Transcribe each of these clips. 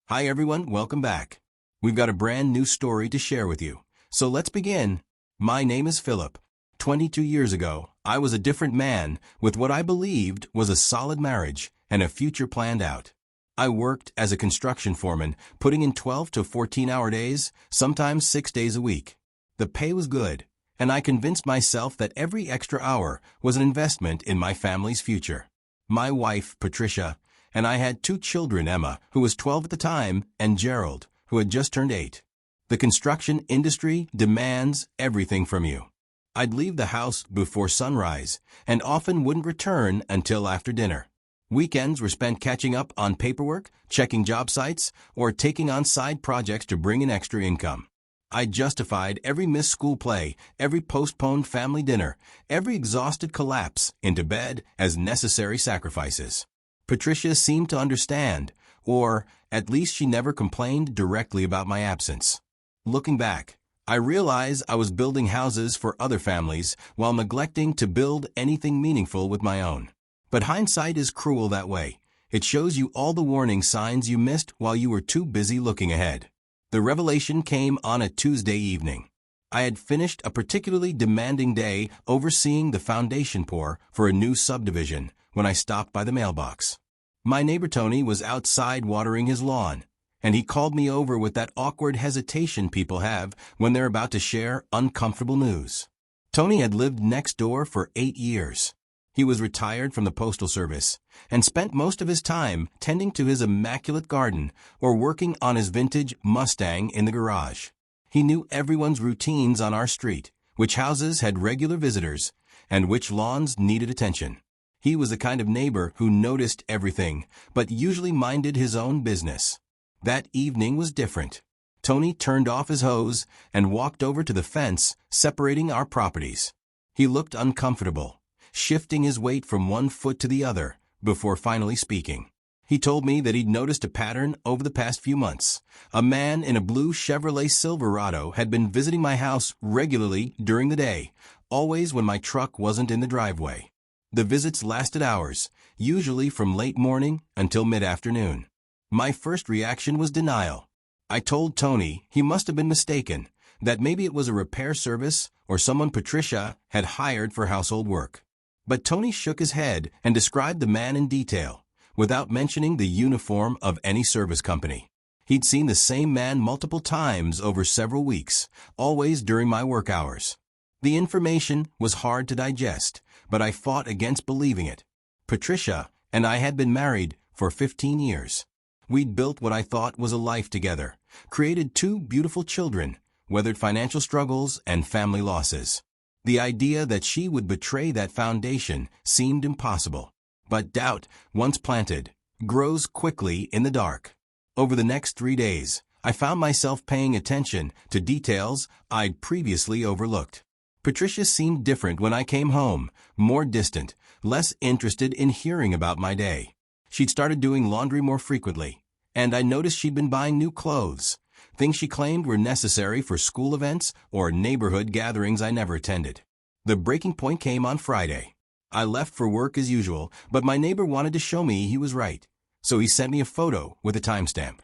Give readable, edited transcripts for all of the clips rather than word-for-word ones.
Hi everyone, welcome back. We've got a brand new story to share with you. So let's begin. My name is Philip. 22 years ago, I was a different man with what I believed was a solid marriage and a future planned out. I worked as a construction foreman, putting in 12 to 14-hour days, sometimes 6 days a week. The pay was good, and I convinced myself that every extra hour was an investment in my family's future. My wife, Patricia, and I had 2 children, Emma, who was 12 at the time, and Gerald, who had just turned 8. The construction industry demands everything from you. I'd leave the house before sunrise and often wouldn't return until after dinner. Weekends were spent catching up on paperwork, checking job sites, or taking on side projects to bring in extra income. I justified every missed school play, every postponed family dinner, every exhausted collapse into bed as necessary sacrifices. Patricia seemed to understand, or at least she never complained directly about my absence. Looking back, I realize I was building houses for other families while neglecting to build anything meaningful with my own. But hindsight is cruel that way. It shows you all the warning signs you missed while you were too busy looking ahead. The revelation came on a Tuesday evening. I had finished a particularly demanding day overseeing the foundation pour for a new subdivision when I stopped by the mailbox. My neighbor Tony was outside watering his lawn, and he called me over with that awkward hesitation people have when they're about to share uncomfortable news. Tony had lived next door for 8 years. He was retired from the Postal Service and spent most of his time tending to his immaculate garden or working on his vintage Mustang in the garage. He knew everyone's routines on our street, which houses had regular visitors, and which lawns needed attention. He was the kind of neighbor who noticed everything, but usually minded his own business. That evening was different. Tony turned off his hose and walked over to the fence separating our properties. He looked uncomfortable, shifting his weight from one foot to the other before finally speaking. He told me that he'd noticed a pattern over the past few months. A man in a blue Chevrolet Silverado had been visiting my house regularly during the day, always when my truck wasn't in the driveway. The visits lasted hours, usually from late morning until mid-afternoon. My first reaction was denial. I told Tony he must have been mistaken, that maybe it was a repair service or someone Patricia had hired for household work. But Tony shook his head and described the man in detail, without mentioning the uniform of any service company. He'd seen the same man multiple times over several weeks, always during my work hours. The information was hard to digest, but I fought against believing it. Patricia and I had been married for 15 years. We'd built what I thought was a life together, created 2 beautiful children, weathered financial struggles and family losses. The idea that she would betray that foundation seemed impossible. But doubt, once planted, grows quickly in the dark. Over the next 3 days, I found myself paying attention to details I'd previously overlooked. Patricia seemed different when I came home, more distant, less interested in hearing about my day. She'd started doing laundry more frequently, and I noticed she'd been buying new clothes, things she claimed were necessary for school events or neighborhood gatherings I never attended. The breaking point came on Friday. I left for work as usual, but my neighbor wanted to show me he was right, so he sent me a photo with a timestamp.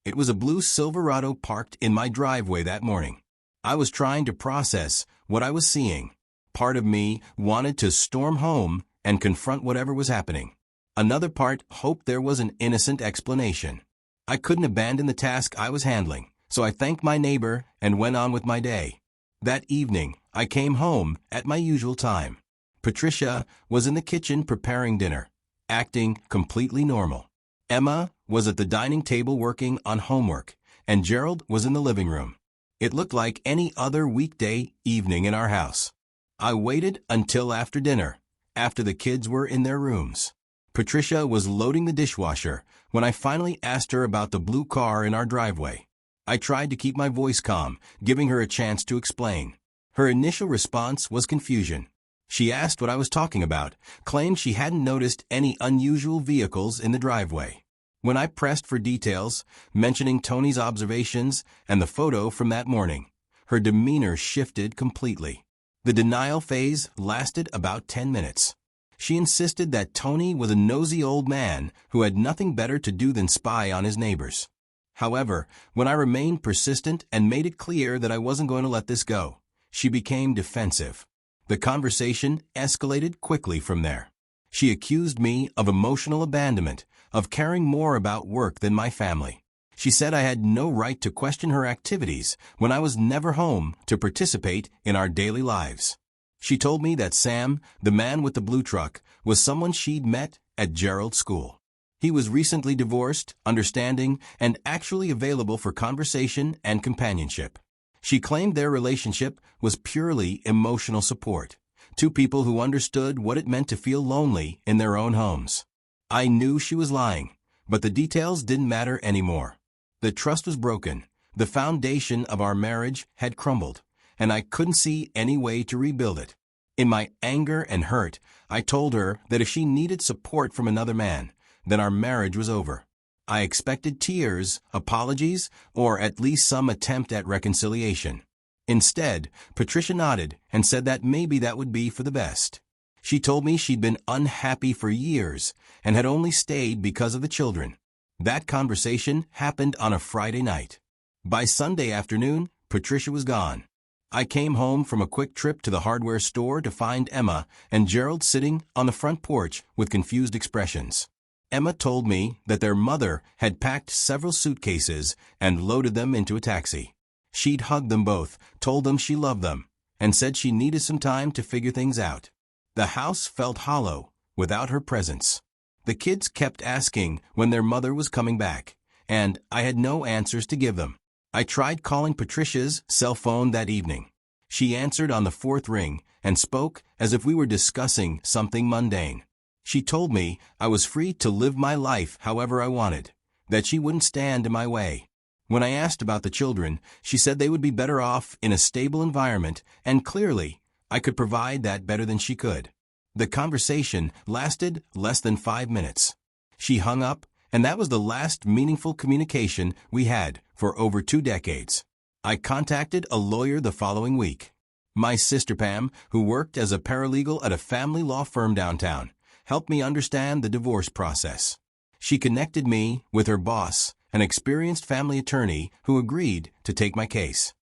It was a blue Silverado parked in my driveway that morning. I was trying to process what I was seeing. Part of me wanted to storm home and confront whatever was happening. Another part hoped there was an innocent explanation. I couldn't abandon the task I was handling, so I thanked my neighbor and went on with my day. That evening, I came home at my usual time. Patricia was in the kitchen preparing dinner, acting completely normal. Emma was at the dining table working on homework, and Gerald was in the living room. It looked like any other weekday evening in our house. I waited until after dinner, after the kids were in their rooms. Patricia was loading the dishwasher when I finally asked her about the blue car in our driveway. I tried to keep my voice calm, giving her a chance to explain. Her initial response was confusion. She asked what I was talking about, claimed she hadn't noticed any unusual vehicles in the driveway. When I pressed for details, mentioning Tony's observations and the photo from that morning, her demeanor shifted completely. The denial phase lasted about 10 minutes. She insisted that Tony was a nosy old man who had nothing better to do than spy on his neighbors. However, when I remained persistent and made it clear that I wasn't going to let this go, she became defensive. The conversation escalated quickly from there. She accused me of emotional abandonment, of caring more about work than my family. She said I had no right to question her activities when I was never home to participate in our daily lives. She told me that Sam, the man with the blue truck, was someone she'd met at Gerald's school. He was recently divorced, understanding, and actually available for conversation and companionship. She claimed their relationship was purely emotional support, two people who understood what it meant to feel lonely in their own homes. I knew she was lying, but the details didn't matter anymore. The trust was broken, the foundation of our marriage had crumbled, and I couldn't see any way to rebuild it. In my anger and hurt, I told her that if she needed support from another man, then our marriage was over. I expected tears, apologies, or at least some attempt at reconciliation. Instead, Patricia nodded and said that maybe that would be for the best. She told me she'd been unhappy for years and had only stayed because of the children. That conversation happened on a Friday night. By Sunday afternoon, Patricia was gone. I came home from a quick trip to the hardware store to find Emma and Gerald sitting on the front porch with confused expressions. Emma told me that their mother had packed several suitcases and loaded them into a taxi. She'd hugged them both, told them she loved them, and said she needed some time to figure things out. The house felt hollow without her presence. The kids kept asking when their mother was coming back, and I had no answers to give them. I tried calling Patricia's cell phone that evening. She answered on the fourth ring and spoke as if we were discussing something mundane. She told me I was free to live my life however I wanted, that she wouldn't stand in my way. When I asked about the children, she said they would be better off in a stable environment, and clearly, I could provide that better than she could. The conversation lasted less than 5 minutes. She hung up, and that was the last meaningful communication we had for over 2 decades. I contacted a lawyer the following week. My sister Pam, who worked as a paralegal at a family law firm downtown, helped me understand the divorce process. She connected me with her boss, an experienced family attorney who agreed to take my case.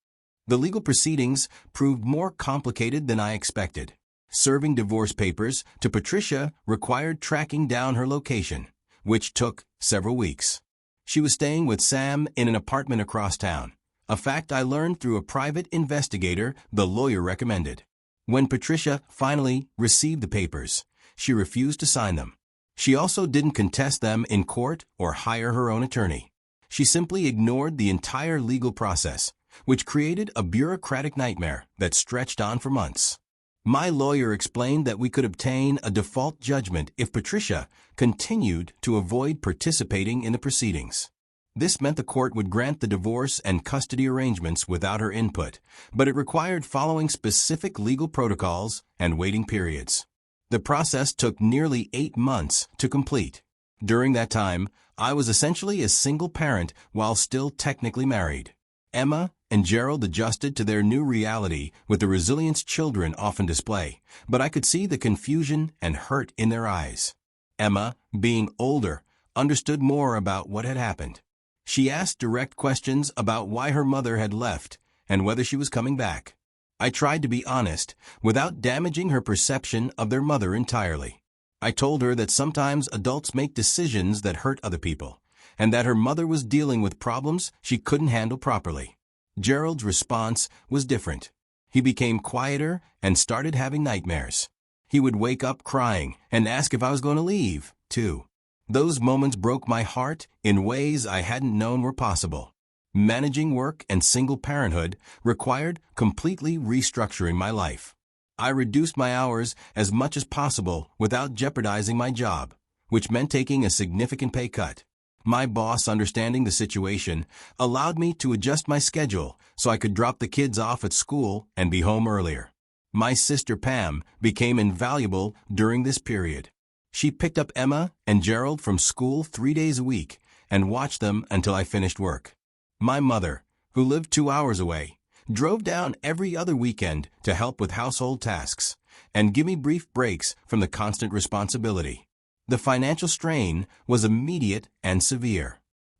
The legal proceedings proved more complicated than I expected. Serving divorce papers to Patricia required tracking down her location, which took several weeks. She was staying with Sam in an apartment across town, a fact I learned through a private investigator the lawyer recommended. When Patricia finally received the papers, she refused to sign them. She also didn't contest them in court or hire her own attorney. She simply ignored the entire legal process, which created a bureaucratic nightmare that stretched on for months. My lawyer explained that we could obtain a default judgment if Patricia continued to avoid participating in the proceedings. This meant the court would grant the divorce and custody arrangements without her input, but it required following specific legal protocols and waiting periods. The process took nearly 8 months to complete. During that time, I was essentially a single parent while still technically married. Emma and Gerald adjusted to their new reality with the resilience children often display, but I could see the confusion and hurt in their eyes. Emma, being older, understood more about what had happened. She asked direct questions about why her mother had left and whether she was coming back. I tried to be honest, without damaging her perception of their mother entirely. I told her that sometimes adults make decisions that hurt other people, and that her mother was dealing with problems she couldn't handle properly. Gerald's response was different. He became quieter and started having nightmares. He would wake up crying and ask if I was going to leave, too. Those moments broke my heart in ways I hadn't known were possible. Managing work and single parenthood required completely restructuring my life. I reduced my hours as much as possible without jeopardizing my job, which meant taking a significant pay cut. My boss, understanding the situation, allowed me to adjust my schedule so I could drop the kids off at school and be home earlier. My sister Pam became invaluable during this period. She picked up Emma and Gerald from school 3 days a week and watched them until I finished work. My mother, who lived 2 hours away, drove down every other weekend to help with household tasks and give me brief breaks from the constant responsibility. The financial strain was immediate and severe.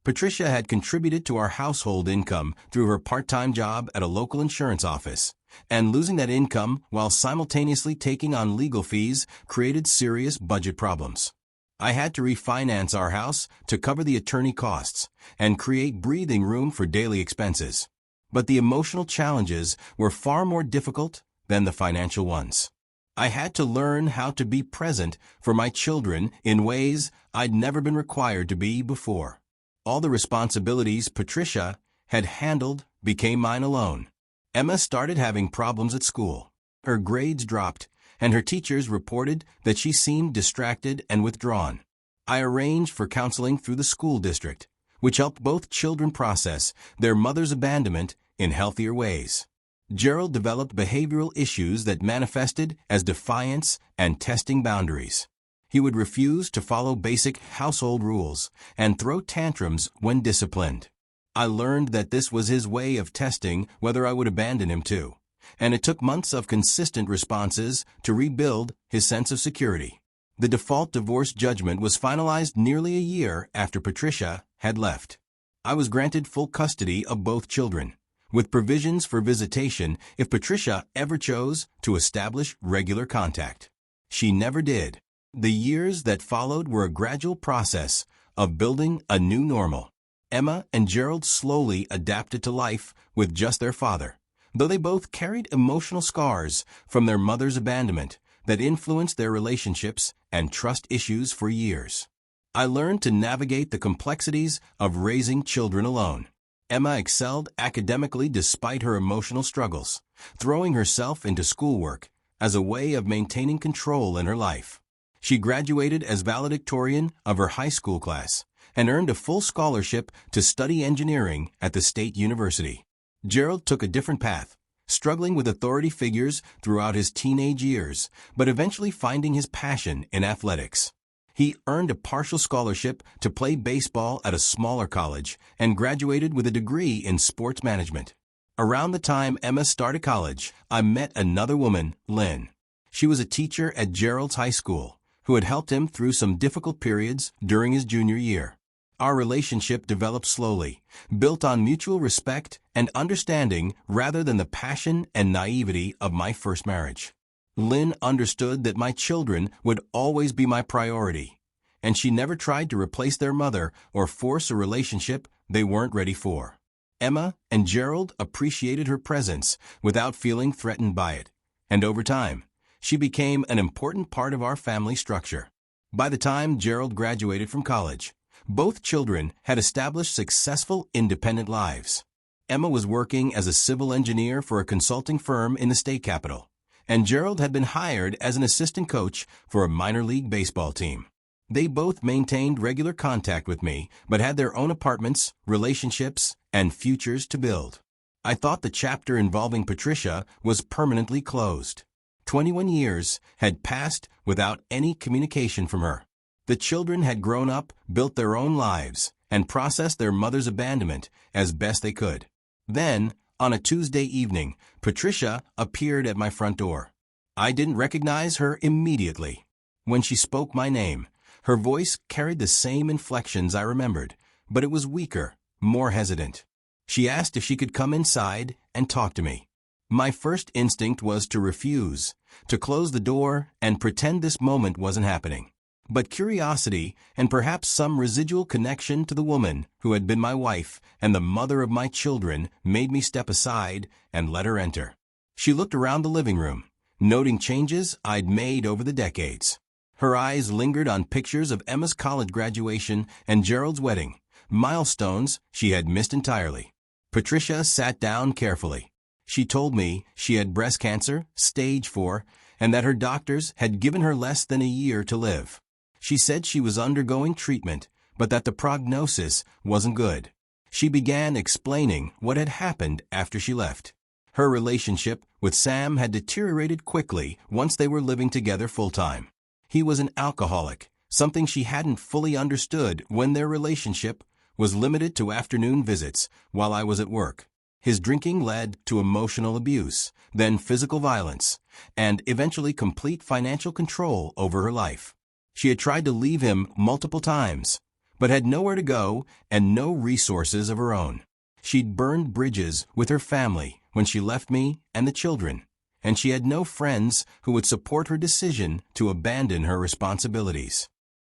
Patricia had contributed to our household income through her part-time job at a local insurance office, and losing that income while simultaneously taking on legal fees created serious budget problems. I had to refinance our house to cover the attorney costs and create breathing room for daily expenses. But the emotional challenges were far more difficult than the financial ones. I had to learn how to be present for my children in ways I'd never been required to be before. All the responsibilities Patricia had handled became mine alone. Emma started having problems at school. Her grades dropped, and her teachers reported that she seemed distracted and withdrawn. I arranged for counseling through the school district, which helped both children process their mother's abandonment in healthier ways. Gerald developed behavioral issues that manifested as defiance and testing boundaries. He would refuse to follow basic household rules and throw tantrums when disciplined. I learned that this was his way of testing whether I would abandon him too, and it took months of consistent responses to rebuild his sense of security. The default divorce judgment was finalized nearly a year after Patricia had left. I was granted full custody of both children, with provisions for visitation if Patricia ever chose to establish regular contact. She never did. The years that followed were a gradual process of building a new normal. Emma and Gerald slowly adapted to life with just their father, though they both carried emotional scars from their mother's abandonment that influenced their relationships and trust issues for years. I learned to navigate the complexities of raising children alone. Emma excelled academically despite her emotional struggles, throwing herself into schoolwork as a way of maintaining control in her life. She graduated as valedictorian of her high school class and earned a full scholarship to study engineering at the state university. Gerald took a different path, struggling with authority figures throughout his teenage years, but eventually finding his passion in athletics. He earned a partial scholarship to play baseball at a smaller college and graduated with a degree in sports management. Around the time Emma started college, I met another woman, Lynn. She was a teacher at Gerald's high school, who had helped him through some difficult periods during his junior year. Our relationship developed slowly, built on mutual respect and understanding rather than the passion and naivety of my first marriage. Lynn understood that my children would always be my priority, and she never tried to replace their mother or force a relationship they weren't ready for. Emma and Gerald appreciated her presence without feeling threatened by it, and over time, she became an important part of our family structure. By the time Gerald graduated from college, both children had established successful independent lives. Emma was working as a civil engineer for a consulting firm in the state capital, and Gerald had been hired as an assistant coach for a minor league baseball team. They both maintained regular contact with me, but had their own apartments, relationships, and futures to build. I thought the chapter involving Patricia was permanently closed. 21 years had passed without any communication from her. The children had grown up, built their own lives, and processed their mother's abandonment as best they could. Then, on a Tuesday evening, Patricia appeared at my front door. I didn't recognize her immediately. When she spoke my name, her voice carried the same inflections I remembered, but it was weaker, more hesitant. She asked if she could come inside and talk to me. My first instinct was to refuse, to close the door and pretend this moment wasn't happening. But curiosity and perhaps some residual connection to the woman who had been my wife and the mother of my children made me step aside and let her enter. She looked around the living room, noting changes I'd made over the decades. Her eyes lingered on pictures of Emma's college graduation and Gerald's wedding, milestones she had missed entirely. Patricia sat down carefully. She told me she had breast cancer, stage 4, and that her doctors had given her less than a year to live. She said she was undergoing treatment, but that the prognosis wasn't good. She began explaining what had happened after she left. Her relationship with Sam had deteriorated quickly once they were living together full-time. He was an alcoholic, something she hadn't fully understood when their relationship was limited to afternoon visits while I was at work. His drinking led to emotional abuse, then physical violence, and eventually complete financial control over her life. She had tried to leave him multiple times, but had nowhere to go and no resources of her own. She'd burned bridges with her family when she left me and the children, and she had no friends who would support her decision to abandon her responsibilities.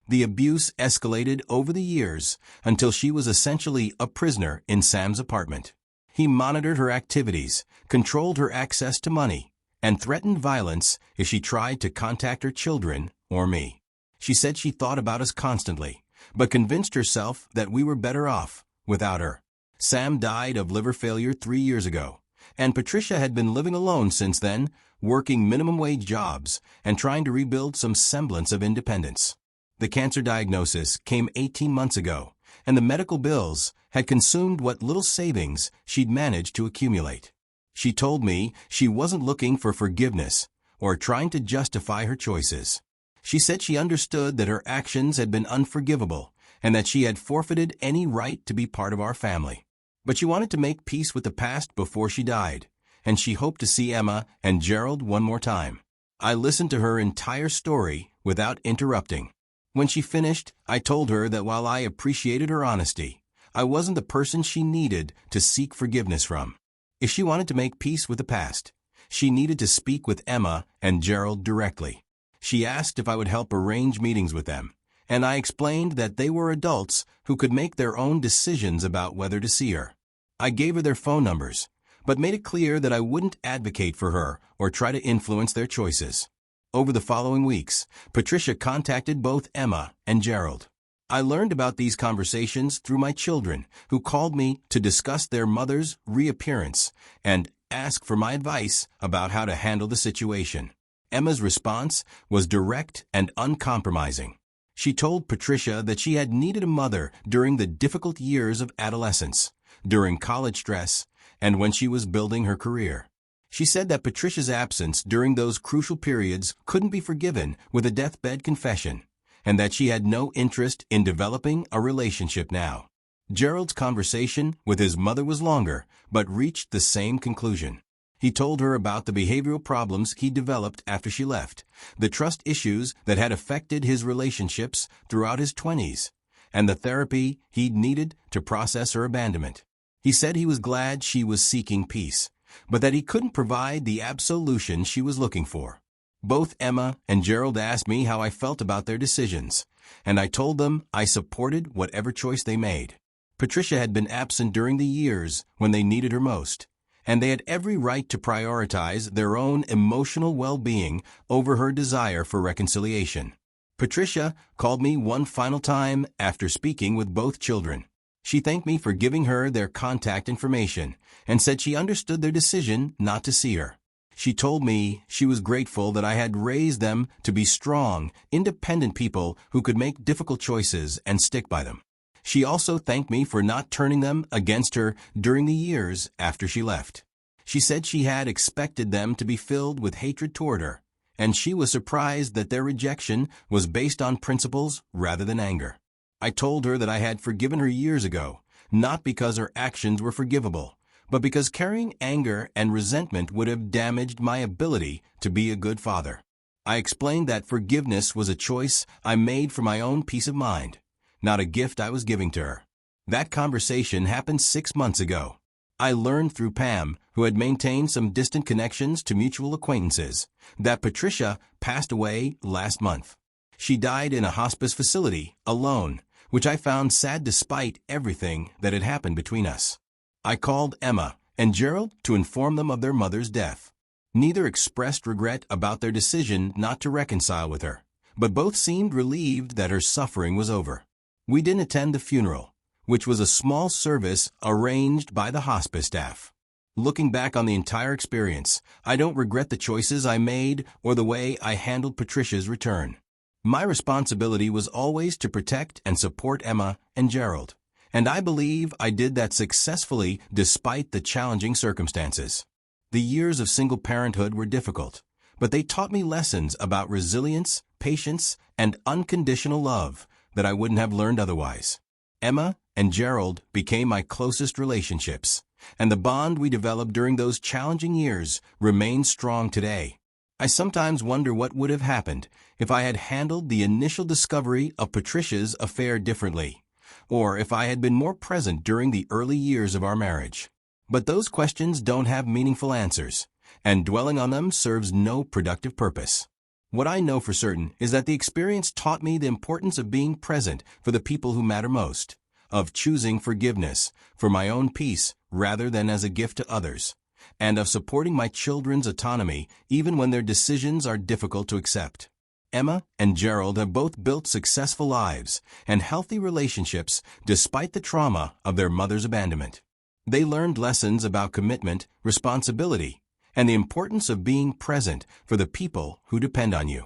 The abuse escalated over the years until she was essentially a prisoner in Sam's apartment. He monitored her activities, controlled her access to money, and threatened violence if she tried to contact her children or me. She said she thought about us constantly, but convinced herself that we were better off without her. Sam died of liver failure 3 years ago, and Patricia had been living alone since then, working minimum-wage jobs and trying to rebuild some semblance of independence. The cancer diagnosis came 18 months ago, and the medical bills had consumed what little savings she'd managed to accumulate. She told me she wasn't looking for forgiveness or trying to justify her choices. She said she understood that her actions had been unforgivable and that she had forfeited any right to be part of our family. But she wanted to make peace with the past before she died, and she hoped to see Emma and Gerald one more time. I listened to her entire story without interrupting. When she finished, I told her that while I appreciated her honesty, I wasn't the person she needed to seek forgiveness from. If she wanted to make peace with the past, she needed to speak with Emma and Gerald directly. She asked if I would help arrange meetings with them, and I explained that they were adults who could make their own decisions about whether to see her. I gave her their phone numbers, but made it clear that I wouldn't advocate for her or try to influence their choices. Over the following weeks, Patricia contacted both Emma and Gerald. I learned about these conversations through my children, who called me to discuss their mother's reappearance and ask for my advice about how to handle the situation. Emma's response was direct and uncompromising. She told Patricia that she had needed a mother during the difficult years of adolescence, during college stress, and when she was building her career. She said that Patricia's absence during those crucial periods couldn't be forgiven with a deathbed confession, and that she had no interest in developing a relationship now. Gerald's conversation with his mother was longer, but reached the same conclusion. He told her about the behavioral problems he developed after she left, the trust issues that had affected his relationships throughout his 20s, and the therapy he'd needed to process her abandonment. He said he was glad she was seeking peace, but that he couldn't provide the absolution she was looking for. Both Emma and Gerald asked me how I felt about their decisions, and I told them I supported whatever choice they made. Patricia had been absent during the years when they needed her most, and they had every right to prioritize their own emotional well-being over her desire for reconciliation. Patricia called me one final time after speaking with both children. She thanked me for giving her their contact information and said she understood their decision not to see her. She told me she was grateful that I had raised them to be strong, independent people who could make difficult choices and stick by them. She also thanked me for not turning them against her during the years after she left. She said she had expected them to be filled with hatred toward her, and she was surprised that their rejection was based on principles rather than anger. I told her that I had forgiven her years ago, not because her actions were forgivable, but because carrying anger and resentment would have damaged my ability to be a good father. I explained that forgiveness was a choice I made for my own peace of mind, not a gift I was giving to her. That conversation happened 6 months ago. I learned through Pam, who had maintained some distant connections to mutual acquaintances, that Patricia passed away last month. She died in a hospice facility, alone, which I found sad despite everything that had happened between us. I called Emma and Gerald to inform them of their mother's death. Neither expressed regret about their decision not to reconcile with her, but both seemed relieved that her suffering was over. We didn't attend the funeral, which was a small service arranged by the hospice staff. Looking back on the entire experience, I don't regret the choices I made or the way I handled Patricia's return. My responsibility was always to protect and support Emma and Gerald, and I believe I did that successfully despite the challenging circumstances. The years of single parenthood were difficult, but they taught me lessons about resilience, patience, and unconditional love that I wouldn't have learned otherwise. Emma and Gerald became my closest relationships, and the bond we developed during those challenging years remains strong today. I sometimes wonder what would have happened if I had handled the initial discovery of Patricia's affair differently, or if I had been more present during the early years of our marriage. But those questions don't have meaningful answers, and dwelling on them serves no productive purpose. What I know for certain is that the experience taught me the importance of being present for the people who matter most, of choosing forgiveness for my own peace rather than as a gift to others, and of supporting my children's autonomy even when their decisions are difficult to accept. Emma and Gerald have both built successful lives and healthy relationships despite the trauma of their mother's abandonment. They learned lessons about commitment, responsibility, and the importance of being present for the people who depend on you.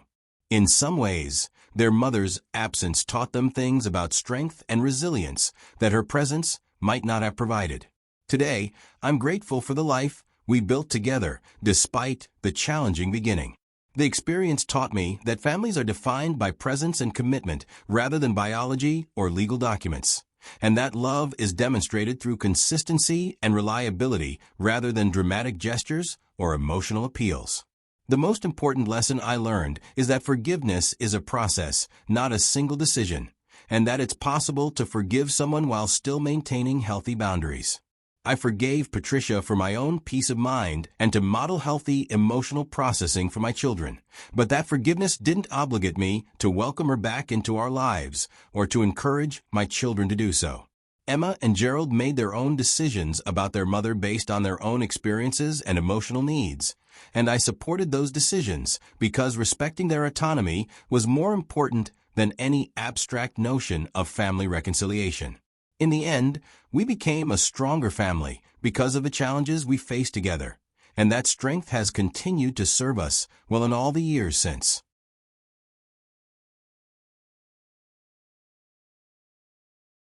In some ways, their mother's absence taught them things about strength and resilience that her presence might not have provided. Today, I'm grateful for the life we built together despite the challenging beginning. The experience taught me that families are defined by presence and commitment rather than biology or legal documents, and that love is demonstrated through consistency and reliability rather than dramatic gestures or emotional appeals. The most important lesson I learned is that forgiveness is a process, not a single decision, and that it's possible to forgive someone while still maintaining healthy boundaries. I forgave Patricia for my own peace of mind and to model healthy emotional processing for my children, but that forgiveness didn't obligate me to welcome her back into our lives or to encourage my children to do so. Emma and Gerald made their own decisions about their mother based on their own experiences and emotional needs, and I supported those decisions because respecting their autonomy was more important than any abstract notion of family reconciliation. In the end, we became a stronger family because of the challenges we faced together, and that strength has continued to serve us well in all the years since.